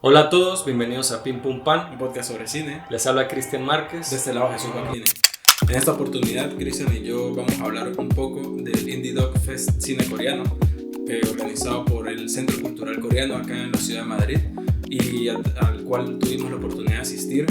Hola a todos, bienvenidos a Pim Pum Pan. Un podcast sobre cine. Les habla Cristian Márquez. De este lado Jesús Joaquín. En esta oportunidad, Cristian y yo vamos a hablar un poco del Indie Dog Fest Cine Coreano, organizado por el Centro Cultural Coreano acá en la ciudad de Madrid, y al cual tuvimos la oportunidad de asistir,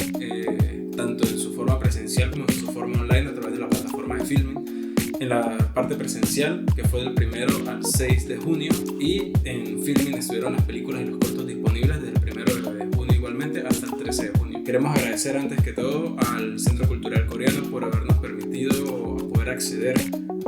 tanto en su forma presencial como en su forma online a través de la plataforma de Filmin. En la parte presencial, que fue del 1 al 6 de junio, y en Filmin estuvieron las películas y los cortos disponibles desde el 1 de junio igualmente hasta el 13 de junio. Queremos agradecer antes que todo al Centro Cultural Coreano por habernos permitido poder acceder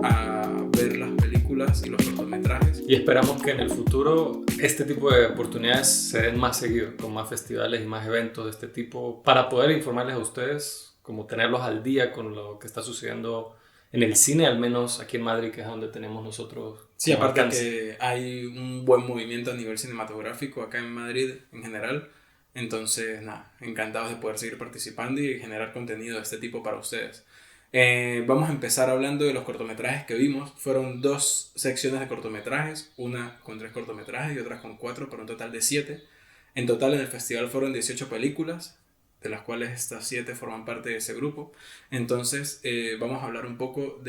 a ver las películas y los cortometrajes. Y esperamos que en el futuro este tipo de oportunidades se den más seguido, con más festivales y más eventos de este tipo, para poder informarles a ustedes, como tenerlos al día con lo que está sucediendo en el cine, al menos aquí en Madrid, que es donde tenemos nosotros. Sí, aparte que hay un buen movimiento a nivel cinematográfico acá en Madrid en general. Entonces, nada, encantados de poder seguir participando y generar contenido de este tipo para ustedes. Vamos a empezar hablando de los cortometrajes que vimos. Fueron 2 secciones de cortometrajes, una con 3 cortometrajes y otra con 4, para un total de 7. En total en el festival fueron 18 películas, de las cuales estas 7 forman parte de ese grupo. Entonces vamos a hablar un poco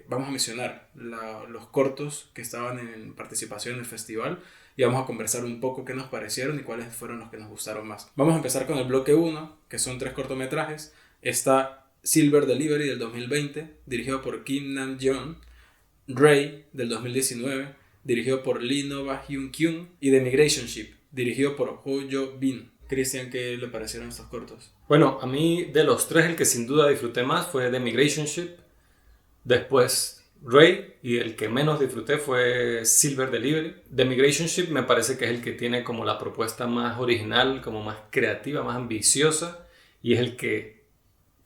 vamos a mencionar los cortos que estaban en participación en el festival, y vamos a conversar un poco qué nos parecieron y cuáles fueron los que nos gustaron más. Vamos a empezar con el bloque 1, que son 3 cortometrajes. Está Silver Delivery del 2020, dirigido por Kim Nam-yeon; Ray del 2019, dirigido por Lee Nova-hyun Kyun; y The Migration Ship, dirigido por Ho Jo-bin. Cristian, ¿qué le parecieron estos cortos? Bueno, a mí de los 3 el que sin duda disfruté más fue The Migration Ship, después Ray, y el que menos disfruté fue Silver Delivery. The Migration Ship me parece que es el que tiene como la propuesta más original, como más creativa, más ambiciosa, y es el que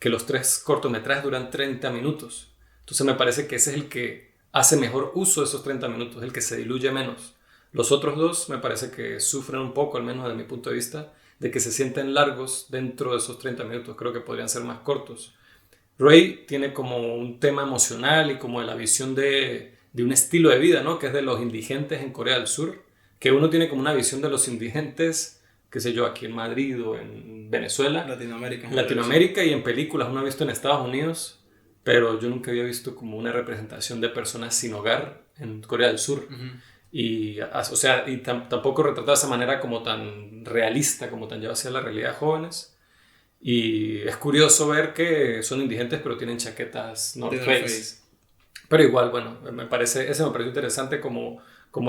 los 3 cortometrajes duran 30 minutos. Entonces me parece que ese es el que hace mejor uso de esos 30 minutos, el que se diluye menos. Los otros 2 me parece que sufren un poco, al menos desde mi punto de vista, de que se sienten largos dentro de esos 30 minutos. Creo que podrían ser más cortos. Ray tiene como un tema emocional y como de la visión de un estilo de vida, ¿no? Que es de los indigentes en Corea del Sur, que uno tiene como una visión de los indigentes, qué sé yo, aquí en Madrid o en Venezuela, Latinoamérica, y en películas uno ha visto en Estados Unidos, pero yo nunca había visto como una representación de personas sin hogar en Corea del Sur. Uh-huh. Y, o sea, y tampoco retratado de esa manera como tan realista, como tan llevado hacia la realidad de jóvenes. Y es curioso ver que son indigentes pero tienen chaquetas North Face. Pero igual, bueno, ese me pareció interesante como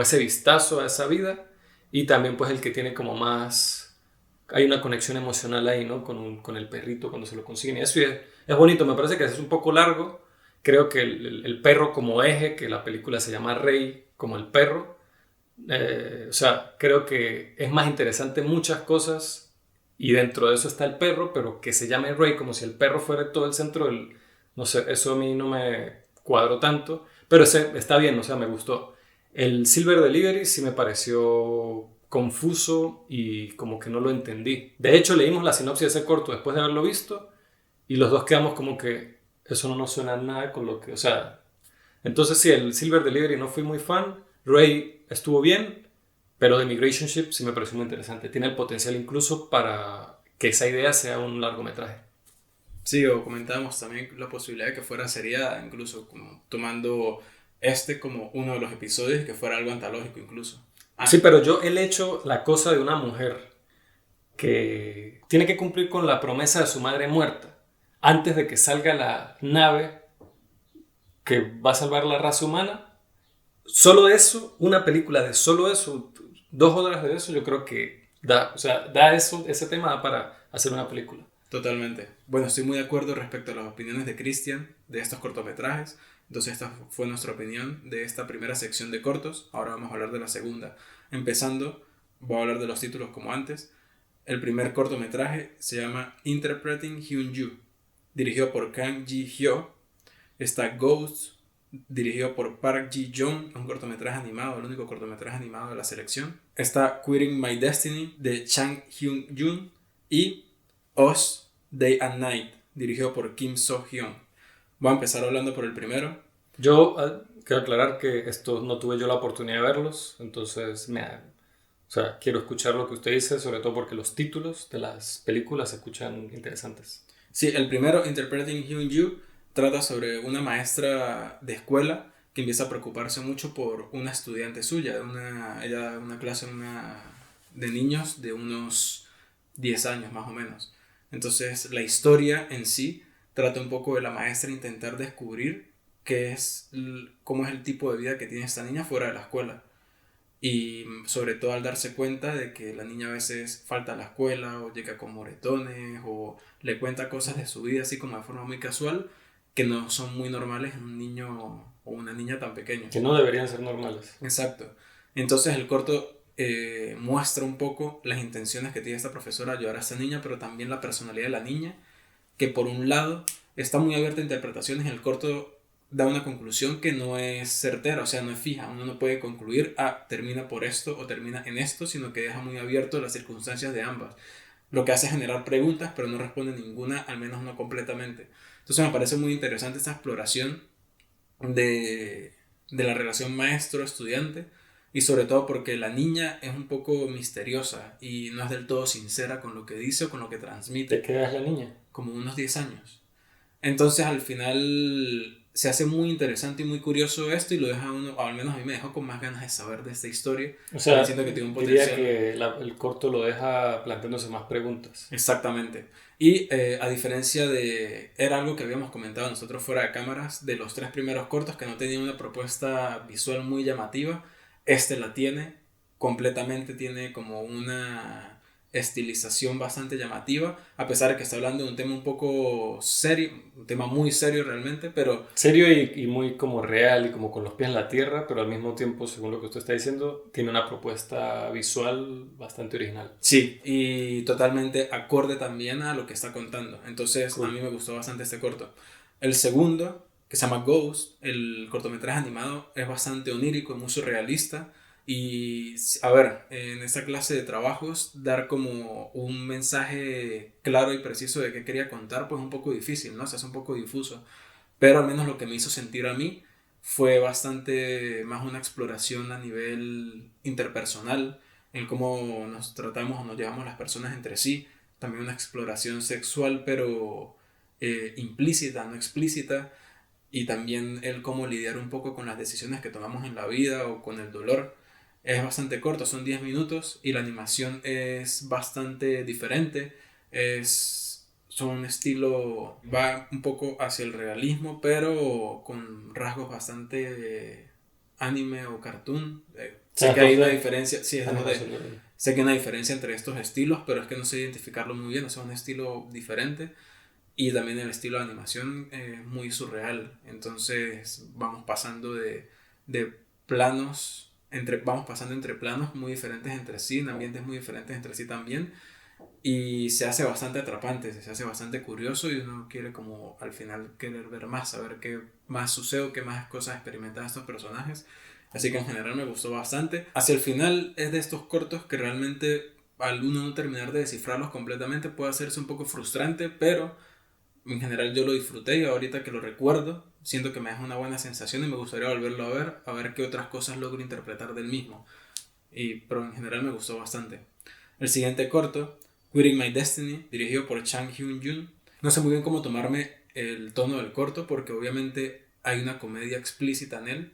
ese vistazo a esa vida, y también pues el que tiene como más, hay una conexión emocional ahí, ¿no? Con el perrito cuando se lo consiguen, y eso es bonito. Me parece que es un poco largo. Creo que el perro como eje, que la película se llama Rey como el perro, o sea, creo que es más interesante muchas cosas, y dentro de eso está el perro, pero que se llame Ray como si el perro fuera todo el centro del, no sé, eso a mí no me cuadró tanto, pero ese está bien, o sea, me gustó. El Silver Delivery sí me pareció confuso y como que no lo entendí. De hecho, leímos la sinopsis de ese corto después de haberlo visto, y los dos quedamos como que eso no nos suena nada con lo que, o sea, entonces sí, el Silver Delivery no fui muy fan. Ray estuvo bien, pero The Migration Ship sí me pareció muy interesante. Tiene el potencial incluso para que esa idea sea un largometraje. Sí, o comentábamos también la posibilidad de que fuera seriada, incluso como tomando como uno de los episodios, y que fuera algo antológico incluso. Sí, pero yo el hecho, la cosa de una mujer que tiene que cumplir con la promesa de su madre muerta antes de que salga la nave que va a salvar la raza humana, solo eso, una película de solo eso, 2 horas de eso, yo creo que da eso, ese tema para hacer una película. Totalmente. Bueno, estoy muy de acuerdo respecto a las opiniones de Cristian de estos cortometrajes. Entonces esta fue nuestra opinión de esta primera sección de cortos. Ahora vamos a hablar de la segunda. Empezando, voy a hablar de los títulos como antes. El primer cortometraje se llama Interpreting Hyun-Ju, dirigido por Kang Ji-hyo. Está Ghosts, dirigido por Park Ji-young, un cortometraje animado, el único cortometraje animado de la selección. Está Quitting My Destiny, de Chang Hyun-jun. Y Us, Day and Night, dirigido por Kim So-hyun. Voy a empezar hablando por el primero. Yo quiero aclarar que esto no tuve yo la oportunidad de verlos, entonces sea, quiero escuchar lo que usted dice, sobre todo porque los títulos de las películas se escuchan interesantes. Sí, el primero, Interpreting Hyun-Ju, trata sobre una maestra de escuela que empieza a preocuparse mucho por una estudiante suya. Ella da una clase de niños de unos 10 años más o menos. Entonces, la historia en sí trata un poco de la maestra intentar descubrir cómo es el tipo de vida que tiene esta niña fuera de la escuela. Y sobre todo al darse cuenta de que la niña a veces falta a la escuela o llega con moretones o le cuenta cosas de su vida así como de forma muy casual que no son muy normales en un niño o una niña tan pequeño. Que no deberían ser normales. Exacto. Entonces el corto muestra un poco las intenciones que tiene esta profesora de ayudar a esta niña, pero también la personalidad de la niña, que por un lado está muy abierta a interpretaciones. El corto da una conclusión que no es certera, o sea, no es fija. Uno no puede concluir, termina por esto o termina en esto, sino que deja muy abierto las circunstancias de ambas. Lo que hace es generar preguntas, pero no responde ninguna, al menos no completamente. Entonces me parece muy interesante esta exploración de la relación maestro-estudiante y sobre todo porque la niña es un poco misteriosa y no es del todo sincera con lo que dice o con lo que transmite. ¿De qué edad es la niña? Como unos 10 años. Entonces al final se hace muy interesante y muy curioso esto y lo deja uno, o al menos a mí me dejó con más ganas de saber de esta historia. O sea, Siento que tiene un diría potencial. que el corto lo deja planteándose más preguntas. Exactamente. Y a diferencia era algo que habíamos comentado nosotros fuera de cámaras, de los 3 primeros cortos que no tenían una propuesta visual muy llamativa, este la tiene, completamente tiene como una estilización bastante llamativa, a pesar de que está hablando de un tema un poco serio, un tema muy serio realmente, pero Serio y muy como real y como con los pies en la tierra, pero al mismo tiempo, según lo que usted está diciendo, tiene una propuesta visual bastante original. sí, y totalmente acorde también a lo que está contando. Entonces, Cool. a mí me gustó bastante este corto. El segundo, que se llama Ghost, el cortometraje animado, es bastante onírico, muy surrealista. Y, a ver, en esta clase de trabajos, dar como un mensaje claro y preciso de qué quería contar, pues es un poco difícil, ¿no? Se hace un poco difuso. Pero al menos lo que me hizo sentir a mí fue bastante más una exploración a nivel interpersonal, en cómo nos tratamos o nos llevamos las personas entre sí, también una exploración sexual pero implícita, no explícita, y también el cómo lidiar un poco con las decisiones que tomamos en la vida o con el dolor. Es bastante corto, son 10 minutos y la animación es bastante diferente, son un estilo, va un poco hacia el realismo, pero con rasgos bastante anime o cartoon. Sé que hay una diferencia, sí, es 2D. Sé que hay una diferencia entre estos estilos, pero es que no sé identificarlo muy bien, o sea, un estilo diferente. Y también el estilo de animación es muy surreal. Entonces vamos pasando de planos, vamos pasando entre planos muy diferentes entre sí, en ambientes muy diferentes entre sí también. Y se hace bastante atrapante, se hace bastante curioso y uno quiere como al final querer ver más, saber qué más sucede, qué más cosas experimentan estos personajes. Así que en general me gustó bastante. Hacia el final es de estos cortos que realmente al uno no terminar de descifrarlos completamente puede hacerse un poco frustrante, pero en general yo lo disfruté y ahorita que lo recuerdo siento que me deja una buena sensación y me gustaría volverlo a ver qué otras cosas logro interpretar del mismo. Pero en general me gustó bastante. El siguiente corto, Quitting My Destiny, dirigido por Chang Hyun-jun. No sé muy bien cómo tomarme el tono del corto porque obviamente hay una comedia explícita en él,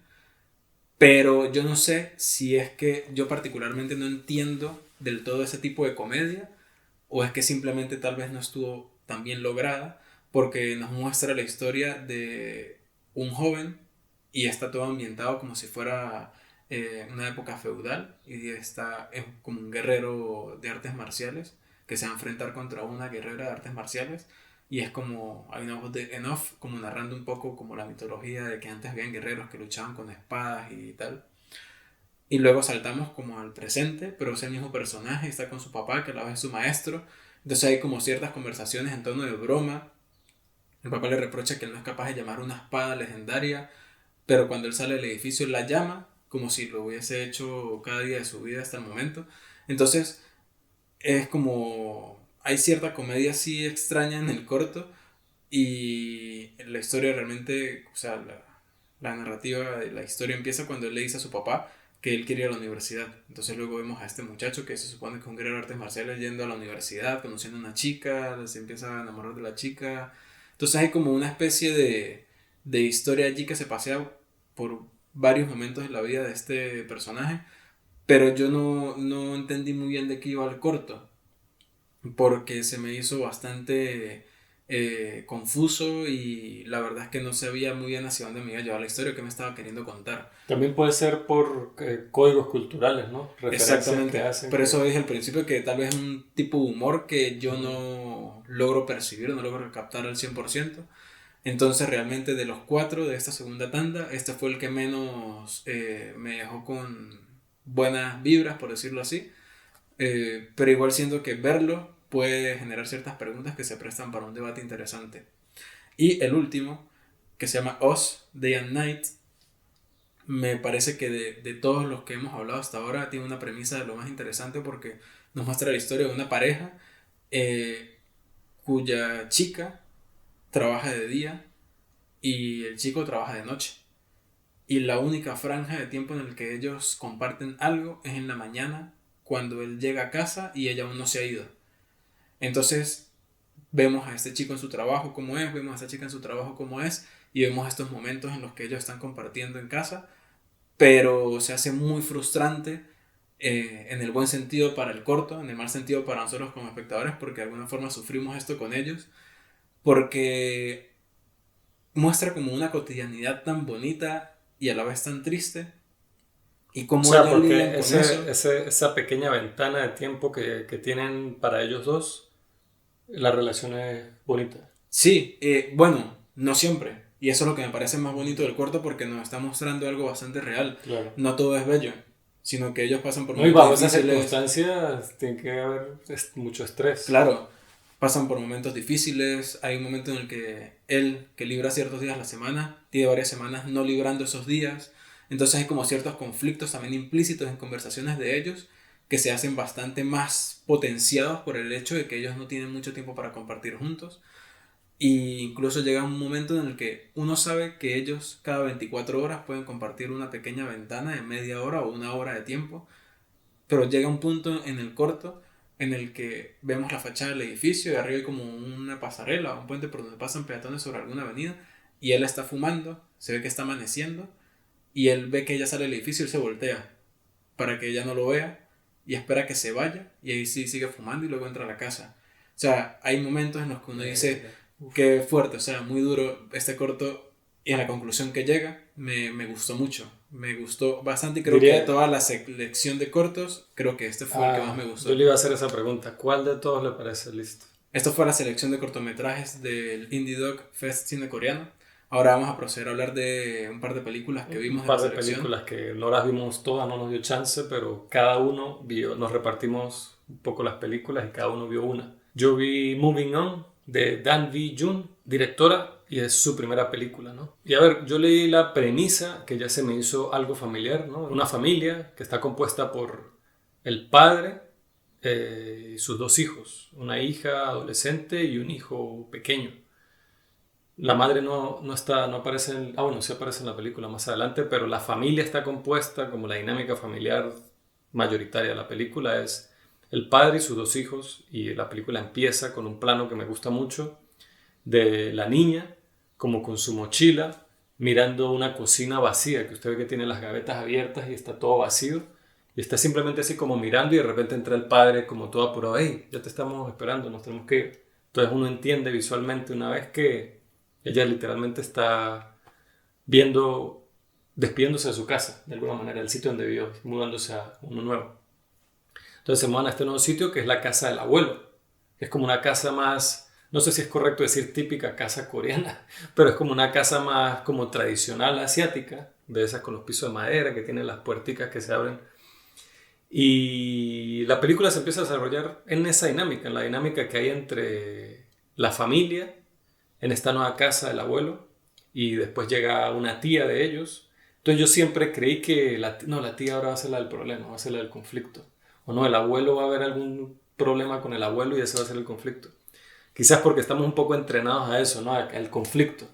pero yo no sé si es que yo particularmente no entiendo del todo ese tipo de comedia o es que simplemente tal vez no estuvo tan bien lograda porque nos muestra la historia de un joven y está todo ambientado como si fuera una época feudal y es como un guerrero de artes marciales que se va a enfrentar contra una guerrera de artes marciales y es como hay una voz en off como narrando un poco como la mitología de que antes habían guerreros que luchaban con espadas y tal. Y luego saltamos como al presente, pero ese mismo personaje está con su papá, que a la vez es su maestro. Entonces hay como ciertas conversaciones en tono de broma. El papá le reprocha que él no es capaz de llamar una espada legendaria, pero cuando él sale del edificio él la llama, como si lo hubiese hecho cada día de su vida hasta el momento. Entonces es como... Hay cierta comedia así extraña en el corto y la historia realmente, o sea, la narrativa de la historia empieza cuando él le dice a su papá que él quiere ir a la universidad. Entonces luego vemos a este muchacho que se supone que es un guerrero de artes marciales yendo a la universidad, conociendo a una chica, se empieza a enamorar de la chica. Entonces hay como una especie de historia allí que se pasea por varios momentos en la vida de este personaje, pero yo no entendí muy bien de qué iba el corto, porque se me hizo bastante confuso y la verdad es que no sabía muy bien hacia dónde me iba a llevar la historia que me estaba queriendo contar. También puede ser por códigos culturales, ¿no? Referencias Exactamente, que hacen. por eso dije al principio que tal vez es un tipo de humor que yo no logro percibir, no logro captar al 100%. Entonces realmente de los 4 de esta segunda tanda, este fue el que menos me dejó con buenas vibras, por decirlo así. Pero igual siento que verlo puede generar ciertas preguntas que se prestan para un debate interesante. Y el último, que se llama Us, Day and Night, me parece que de todos los que hemos hablado hasta ahora tiene una premisa de lo más interesante porque nos muestra la historia de una pareja eh, cuya chica trabaja de día y el chico trabaja de noche. Y la única franja de tiempo en el que ellos comparten algo es en la mañana, cuando él llega a casa y ella aún no se ha ido. Entonces vemos a este chico en su trabajo como es, vemos a esta chica en su trabajo como es, y vemos estos momentos en los que ellos están compartiendo en casa, pero se hace muy frustrante en el buen sentido para el corto, en el mal sentido para nosotros como espectadores, porque de alguna forma sufrimos esto con ellos, porque muestra como una cotidianidad tan bonita y a la vez tan triste, y O cómo sea, ellos lidian porque con eso. esa pequeña ventana de tiempo que tienen para ellos dos, la relación es bonita. Sí, bueno, no siempre. Y eso es lo que me parece más bonito del corto porque nos está mostrando algo bastante real. Claro. No todo es bello, sino que ellos pasan por No, y momentos bajo esas difíciles. circunstancias tiene que haber mucho estrés. Claro, pasan por momentos difíciles. Hay un momento en el que él, que libra ciertos días a la semana, tiene varias semanas no librando esos días. Entonces hay como ciertos conflictos también implícitos en conversaciones de ellos que se hacen bastante más potenciados por el hecho de que ellos no tienen mucho tiempo para compartir juntos. Y incluso llega un momento en el que uno sabe que ellos cada 24 horas pueden compartir una pequeña ventana de media hora o una hora de tiempo, pero llega un punto en el corto en el que vemos la fachada del edificio y arriba hay como una pasarela o un puente por donde pasan peatones sobre alguna avenida y él está fumando, se ve que está amaneciendo y él ve que ella sale del edificio y él se voltea para que ella no lo vea y espera que se vaya y ahí sí sigue fumando y luego entra a la casa. O sea, hay momentos en los que uno dice qué fuerte, o sea, muy duro este corto y en la conclusión que llega me gustó mucho, me gustó bastante y creo que de Diría, toda la selección de cortos, creo que este fue el que más me gustó. yo le iba a hacer esa pregunta. ¿Cuál de todos le parece listo? Esto fue la selección de cortometrajes del Indie Dog Fest Cine Coreano. Ahora vamos a proceder a hablar de un par de películas que vimos Un de la par de selección. películas que no las vimos todas, no nos dio chance, pero cada uno vio, nos repartimos un poco las películas y cada uno vio una. Yo vi Moving On de Dan V-Jun, directora, y es su primera película, ¿no? Y a ver, yo leí la premisa que ya se me hizo algo familiar, ¿no? Una familia que está compuesta por el padre y sus dos hijos, una hija adolescente y un hijo pequeño. La madre no está, no aparece en, bueno, sí aparece en la película más adelante, pero la familia está compuesta, como la dinámica familiar mayoritaria de la película es el padre y sus dos hijos, y la película empieza con un plano que me gusta mucho de la niña como con su mochila mirando una cocina vacía, que usted ve que tiene las gavetas abiertas y está todo vacío, y está simplemente así como mirando y de repente entra el padre como todo apurado, hey, ya te estamos esperando, nos tenemos que ir. Entonces uno entiende visualmente una vez que ella literalmente está viendo, despidiéndose de su casa, de alguna manera, el sitio donde vivió, mudándose a uno nuevo. Entonces se mudan a este nuevo sitio que es la casa del abuelo. Es como una casa más, no sé si es correcto decir típica casa coreana, pero es como una casa más como tradicional asiática, de esas con los pisos de madera que tienen las puerticas que se abren. Y la película se empieza a desarrollar en esa dinámica, en la dinámica que hay entre la familia en esta nueva casa del abuelo y después llega una tía de ellos. Entonces yo siempre creí que la tía ahora va a ser la del problema, va a ser la del conflicto. O no, el abuelo va a haber algún problema con el abuelo y ese va a ser el conflicto. Quizás porque estamos un poco entrenados a eso, ¿no? Al conflicto.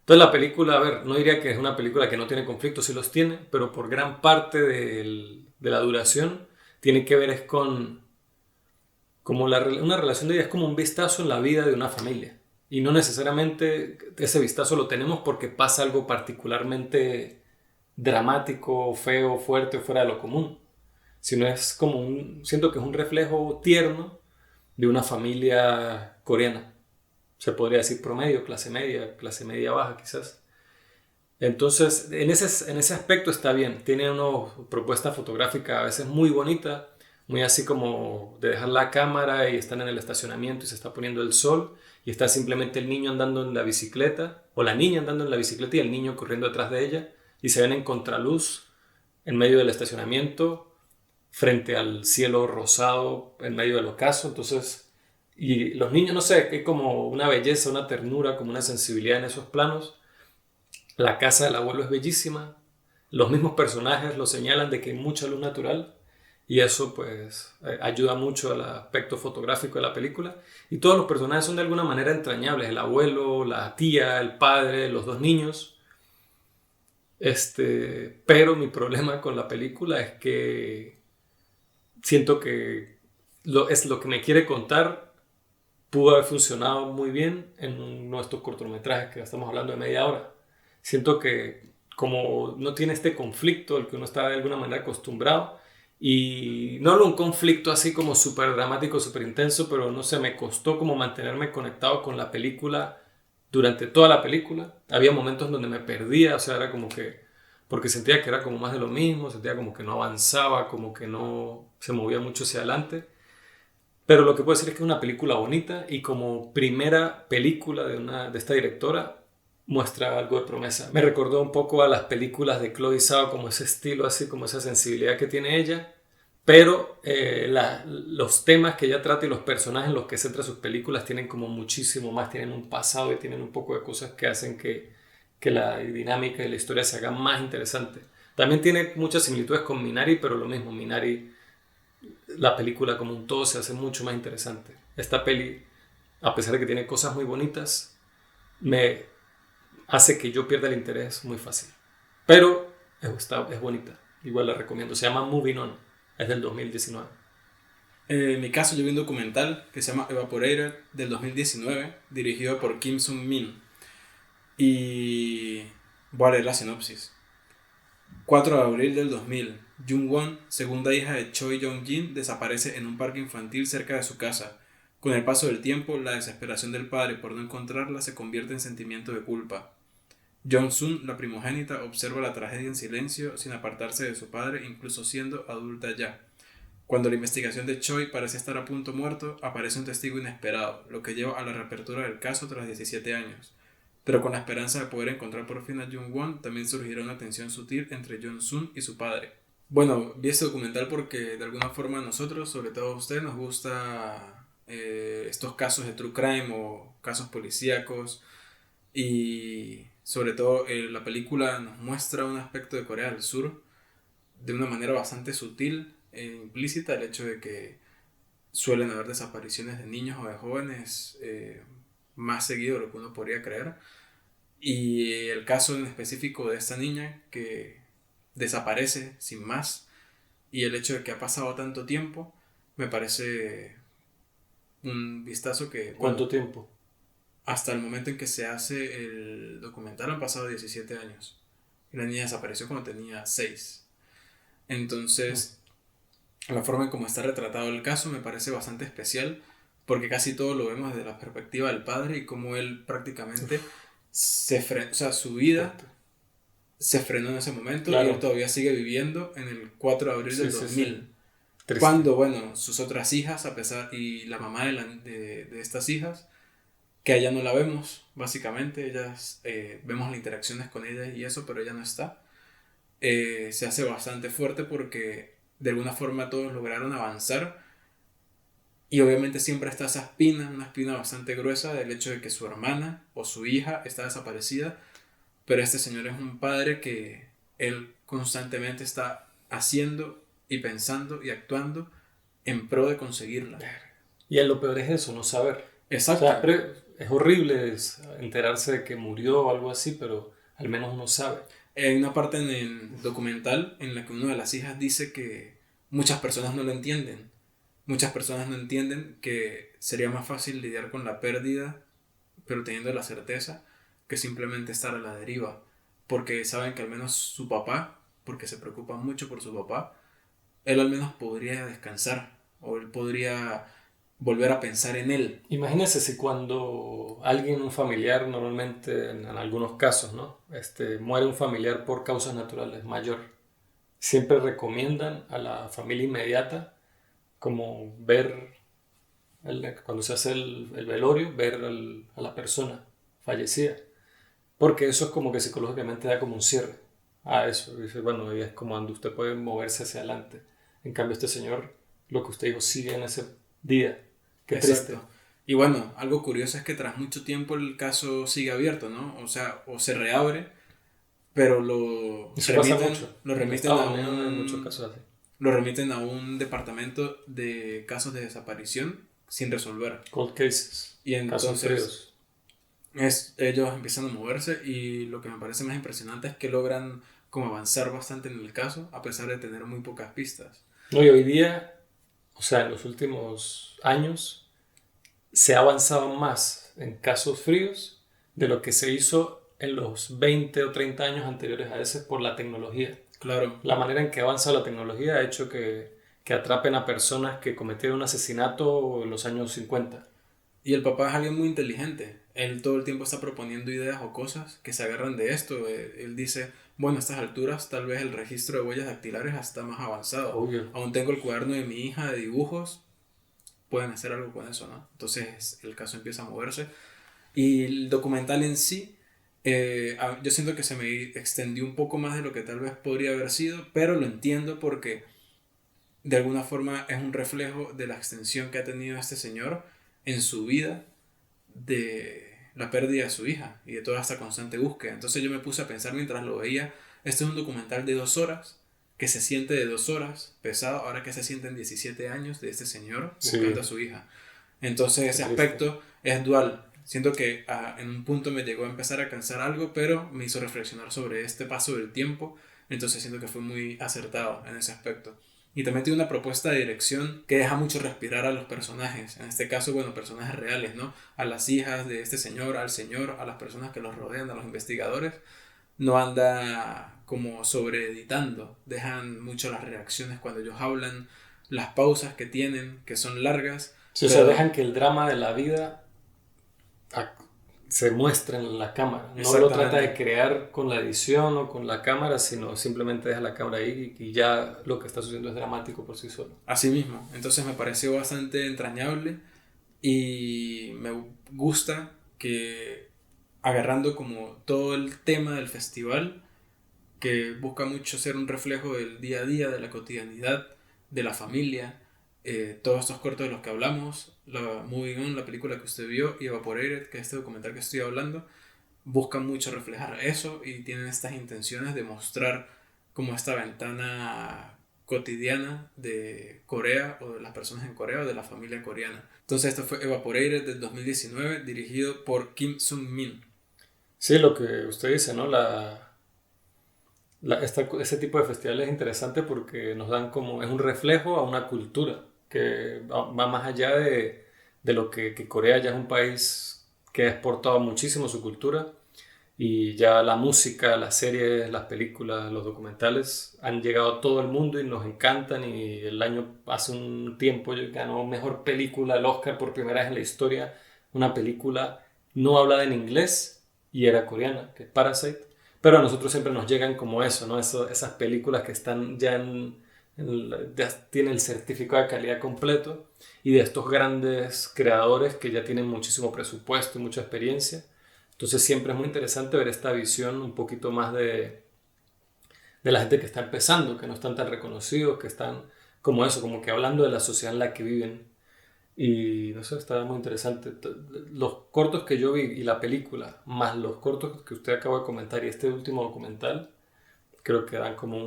Entonces la película, a ver, no diría que es una película que no tiene conflictos, sí los tiene, pero por gran parte de la duración tiene que ver es con como una relación de vida, es como un vistazo en la vida de una familia. Y no necesariamente ese vistazo lo tenemos porque pasa algo particularmente dramático, feo, fuerte o fuera de lo común, sino es como siento que es un reflejo tierno de una familia coreana. Se podría decir promedio, clase media baja quizás. Entonces, en ese aspecto está bien. Tiene una propuesta fotográfica a veces muy bonita, muy así como de dejar la cámara y están en el estacionamiento y se está poniendo el sol y está simplemente el niño andando en la bicicleta o la niña andando en la bicicleta y el niño corriendo detrás de ella y se ven en contraluz en medio del estacionamiento frente al cielo rosado en medio del ocaso. Entonces, y los niños, no sé, hay como una belleza, una ternura, como una sensibilidad en esos planos. La casa del abuelo es bellísima. Los mismos personajes lo señalan de que hay mucha luz natural y eso pues ayuda mucho al aspecto fotográfico de la película. Y todos los personajes son de alguna manera entrañables. El abuelo, la tía, el padre, los dos niños. Pero mi problema con la película es que siento que es lo que me quiere contar pudo haber funcionado muy bien en nuestros cortometrajes que estamos hablando de media hora. Siento que como no tiene este conflicto al que uno está de alguna manera acostumbrado, y no hablo de un conflicto así como súper dramático, súper intenso, pero no sé, me costó como mantenerme conectado con la película durante toda la película. Había momentos donde me perdía, o sea, era como que, porque sentía que era como más de lo mismo, sentía como que no avanzaba, como que no se movía mucho hacia adelante. Pero lo que puedo decir es que es una película bonita y como primera película de esta directora muestra algo de promesa. Me recordó un poco a las películas de Chloe Zhao, como ese estilo así, como esa sensibilidad que tiene ella, pero los temas que ella trata y los personajes en los que centra sus películas tienen como muchísimo más, tienen un pasado y tienen un poco de cosas que hacen que la dinámica y la historia se haga más interesante. También tiene muchas similitudes con Minari, pero lo mismo, Minari, la película como un todo se hace mucho más interesante. Esta peli, a pesar de que tiene cosas muy bonitas, me hace que yo pierda el interés muy fácil. Pero es bonita, igual la recomiendo. Se llama Moving On, es del 2019. En mi caso, yo vi un documental que se llama Evaporated del 2019, dirigido por Kim Sung-min. Y voy a leer la sinopsis. 4 de abril del 2000, Jung-won, segunda hija de Choi Jong-jin, desaparece en un parque infantil cerca de su casa. Con el paso del tiempo, la desesperación del padre por no encontrarla se convierte en sentimiento de culpa. Jong-sun, la primogénita, observa la tragedia en silencio, sin apartarse de su padre, incluso siendo adulta ya. Cuando la investigación de Choi parece estar a punto muerto, aparece un testigo inesperado, lo que lleva a la reapertura del caso tras 17 años. Pero con la esperanza de poder encontrar por fin a Jung-won, también surgirá una tensión sutil entre Jong-sun y su padre. Bueno, vi este documental porque de alguna forma a nosotros, sobre todo a ustedes, nos gusta estos casos de true crime o casos policíacos, y sobre todo la película nos muestra un aspecto de Corea del Sur de una manera bastante sutil e implícita, el hecho de que suelen haber desapariciones de niños o de jóvenes más seguido de lo que uno podría creer. Y el caso en específico de esta niña que desaparece sin más, y el hecho de que ha pasado tanto tiempo, me parece un vistazo que... ¿Cuánto tiempo? Hasta el momento en que se hace el documental han pasado 17 años. Y la niña desapareció cuando tenía 6. Entonces, la forma en cómo está retratado el caso me parece bastante especial, porque casi todo lo vemos desde la perspectiva del padre y cómo él prácticamente o sea, su vida se frenó en ese momento, claro. Y él todavía sigue viviendo en el 4 de abril del 2000. Sí. Cuando, bueno, sus otras hijas, y la mamá de estas hijas, que allá no la vemos, básicamente, ellas vemos las interacciones con ella y eso, pero ella no está. Se hace bastante fuerte porque de alguna forma todos lograron avanzar, y obviamente siempre está esa espina, una espina bastante gruesa del hecho de que su hermana o su hija está desaparecida, pero este señor es un padre que él constantemente está haciendo y pensando y actuando en pro de conseguirla. Y lo peor es eso, no saber. Exacto. O sea, es horrible enterarse de que murió o algo así, pero al menos uno sabe. Hay una parte en el documental en la que una de las hijas dice que muchas personas no lo entienden. Muchas personas no entienden que sería más fácil lidiar con la pérdida, pero teniendo la certeza que simplemente estar a la deriva. Porque saben que al menos su papá, porque se preocupan mucho por su papá, él al menos podría descansar o él podría volver a pensar en él. Imagínese si cuando alguien, un familiar, normalmente en algunos casos, ¿no? Muere un familiar por causas naturales mayor, siempre recomiendan a la familia inmediata como ver, cuando se hace el velorio, ver a la persona fallecida. Porque eso es como que psicológicamente da como un cierre a eso. Dice, bueno, y es como cuando usted puede moverse hacia adelante. En cambio, este señor, lo que usted dijo, sigue en ese día. Qué triste. Exacto. Y bueno, algo curioso es que tras mucho tiempo el caso sigue abierto, ¿no? O sea, o se reabre, pero Eso pasa mucho. lo En remiten Estados a Unidos hay muchos casos así. lo remiten a un departamento de casos de desaparición sin resolver. Cold cases. Y Casos entonces fríos. ellos empiezan a moverse y lo que me parece más impresionante es que logran como avanzar bastante en el caso a pesar de tener muy pocas pistas. No, y hoy día, o sea, en los últimos años, se ha avanzado más en casos fríos de lo que se hizo en los 20 o 30 años anteriores a ese por la tecnología. Claro. La manera en que avanza la tecnología ha hecho que atrapen a personas que cometieron un asesinato en los años 50. Y el papá es alguien muy inteligente. Él todo el tiempo está proponiendo ideas o cosas que se agarran de esto. Él dice, bueno, a estas alturas tal vez el registro de huellas dactilares está más avanzado. Obvio. Aún tengo el cuaderno de mi hija de dibujos. Pueden hacer algo con eso, ¿no? Entonces el caso empieza a moverse. Y el documental en sí, yo siento que se me extendió un poco más de lo que tal vez podría haber sido, pero lo entiendo porque de alguna forma es un reflejo de la extensión que ha tenido este señor en su vida, de la pérdida de su hija y de toda esta constante búsqueda. Entonces yo me puse a pensar mientras lo veía, este es un documental de 2 horas, que se siente de 2 horas, pesado, ahora que se sienten 17 años de este señor buscando Sí. a su hija. Entonces ese Qué triste. aspecto es dual. Siento que en un punto me llegó a empezar a cansar algo, pero me hizo reflexionar sobre este paso del tiempo. Entonces siento que fue muy acertado en ese aspecto. Y también tiene una propuesta de dirección que deja mucho respirar a los personajes. En este caso, bueno, personajes reales, ¿no? A las hijas de este señor, al señor, a las personas que los rodean, a los investigadores. No anda como sobreeditando. Dejan mucho las reacciones cuando ellos hablan, las pausas que tienen, que son largas. Sí, o sea, dejan que el drama de la vida se muestre en la cámara. No lo trata de crear con la edición o con la cámara, sino simplemente deja la cámara ahí y ya lo que está sucediendo es dramático por sí solo. Así mismo. Entonces me pareció bastante entrañable y me gusta que agarrando como todo el tema del festival, que busca mucho ser un reflejo del día a día, de la cotidianidad, de la familia, todos estos cortos de los que hablamos, la Moving On, la película que usted vio, y Evaporated, que es este documental que estoy hablando, buscan mucho reflejar eso y tienen estas intenciones de mostrar como esta ventana cotidiana de Corea o de las personas en Corea o de la familia coreana. Entonces esto fue Evaporated del 2019 dirigido por Kim Sung-min. Sí, lo que usted dice, ¿no? Ese tipo de festivales es interesante porque nos dan como, es un reflejo a una cultura que va más allá de lo que Corea ya es un país que ha exportado muchísimo su cultura y ya la música, las series, las películas, los documentales han llegado a todo el mundo y nos encantan y hace un tiempo ganó mejor película el Oscar por primera vez en la historia, una película no hablada en inglés y era coreana, que es Parasite. Pero a nosotros siempre nos llegan como eso, ¿no? Esas películas que están ya ya tienen el certificado de calidad completo y de estos grandes creadores que ya tienen muchísimo presupuesto y mucha experiencia. Entonces siempre es muy interesante ver esta visión un poquito más de la gente que está empezando, que no están tan reconocidos, que están como eso, como que hablando de la sociedad en la que viven. Y no sé, está muy interesante. Los cortos que yo vi y la película, más los cortos que usted acaba de comentar y este último documental, creo que dan como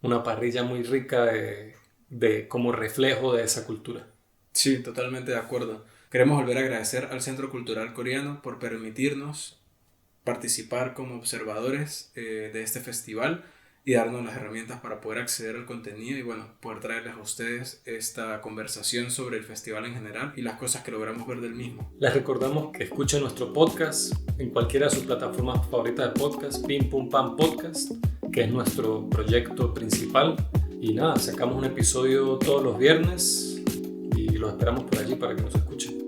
una parrilla muy rica de como reflejo de esa cultura. Sí, totalmente de acuerdo. Queremos volver a agradecer al Centro Cultural Coreano por permitirnos participar como observadores de este festival y darnos las herramientas para poder acceder al contenido y bueno, poder traerles a ustedes esta conversación sobre el festival en general y las cosas que logramos ver del mismo. Les recordamos que escuchen nuestro podcast en cualquiera de sus plataformas favoritas de podcast, Pim Pum Pam Podcast, que es nuestro proyecto principal. Y nada, sacamos un episodio todos los viernes y los esperamos por allí para que nos escuchen.